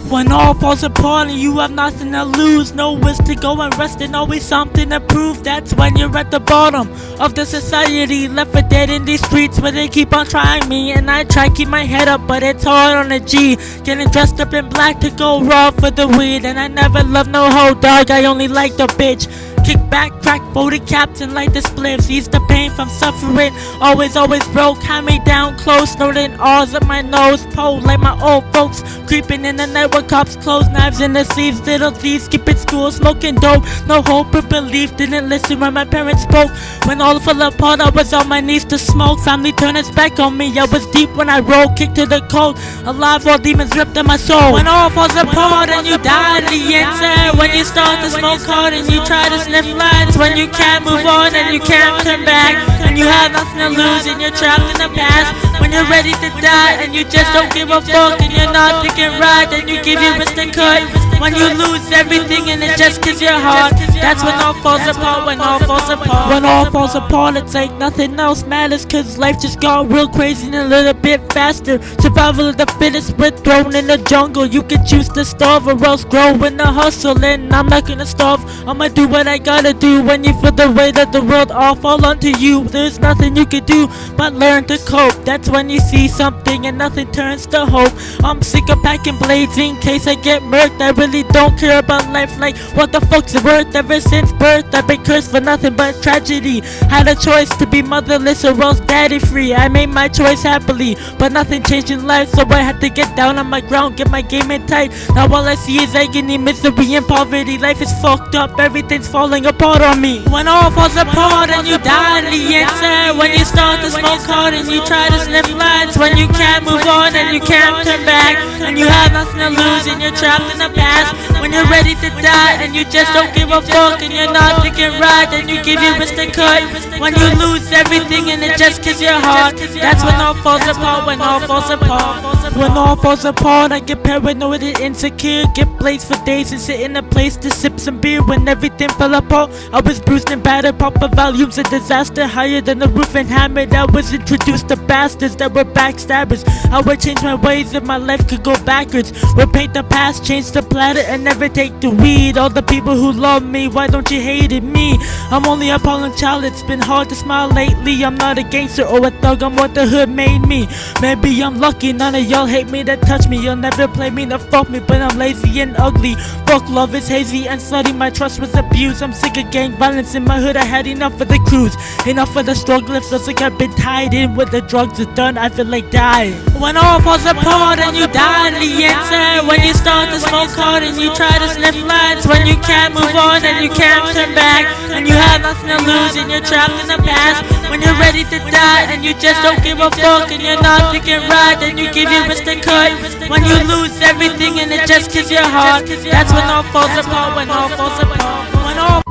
When all falls apart and you have nothing to lose, nowhere to go and rest and always something to prove. That's when you're at the bottom of the society, left for dead in these streets where they keep on trying me. And I try keep my head up, but it's hard on a G. Getting dressed up in black to go raw for the weed. And I never loved no hoe, dog, I only like the bitch. Kick back, crack 40 caps and light the spliffs. Ease the pain from suffering. Always broke. Had me down close. Snorting R's up my nose. Pole like my old folks. Creeping in the night with cops close. Knives in the sleeves. Little thieves skipping school. Smoking dope. No hope or belief. Didn't listen when my parents spoke. When all fell apart, I was on my knees to smoke. Family turned its back on me. I was deep when I rolled. Kicked to the cold. Alive while demons ripped at my soul. When all falls apart and you die in the inside. When you start to smoke hard and you try to sniff lines, when you can't move on and you can't turn back, and you have nothing to lose and you're trapped in the past, when you're ready to die and you just don't give a fuck and you're not thinking right, and you give your wrist a cut, when you lose everything and it just kills your heart. That's when all falls apart, when all falls apart. When all falls apart, it's like nothing else matters, cause life just got real crazy and a little bit faster. Survival of the fittest, we're thrown in the jungle. You can choose to starve or else grow in the hustle, and I'm not gonna starve. I'ma do what I gotta do. When you feel the weight of the world all fall onto you, there's nothing you can do but learn to cope. That's when you see something and nothing turns to hope. I'm sick of packing blades in case I get murked. I really don't care about life, like what the fuck's it worth? Ever since birth I've been cursed for nothing but tragedy. Had a choice to be motherless or else daddy free. I made my choice happily, but nothing changed in life, so I had to get down on my ground, get my game in tight. Now all I see is agony, misery and poverty. Life is fucked up, everything's falling apart on me. When all falls apart and you die in the inside, when you start to smoke hard and you try to sniff lines, when you can't move on and you can't turn back, and you have nothing to lose and you're trapped in the past, when you're ready to die and you just don't give a fuck and you're not thinking right, and you give your wrist a cut, when you lose everything and it just kills your heart. That's when all falls apart, when all falls apart. When all falls apart, I get paranoid and insecure. Get blazed for days and sit in a place to sip some beer. When everything fell apart, I was bruised and battered. Proper volumes of disaster, higher than the roof and hammered. I was introduced to bastards that were backstabbers. I would change my ways if my life could go backwards. Would paint the past, change the platter, and never take the weed. All the people who love me, why don't you hate me? I'm only a fallen child, it's been hard to smile lately. I'm not a gangster or a thug, I'm what the hood made me. Maybe I'm lucky, none of y'all hate me that touch me. You'll never play me to fuck me, but I'm lazy and ugly. Fuck love is hazy and slutty, my trust was abused. I'm sick of gang violence in my hood, I had enough of the cruise. Enough of the struggle, it feels like I've been tied in. With the drugs are done, I feel like dying. When all falls apart and you die in the inside, when you start to smoke hard and you try to sniff lines, when you can't move on and you can't turn back, and you have nothing to lose and you're trapped in the past, when you're ready to die and you just don't give a fuck and you're not thinking right, and you give your wrist a cut, when you lose everything and it just kills your heart. That's when all falls apart, when all falls apart. When all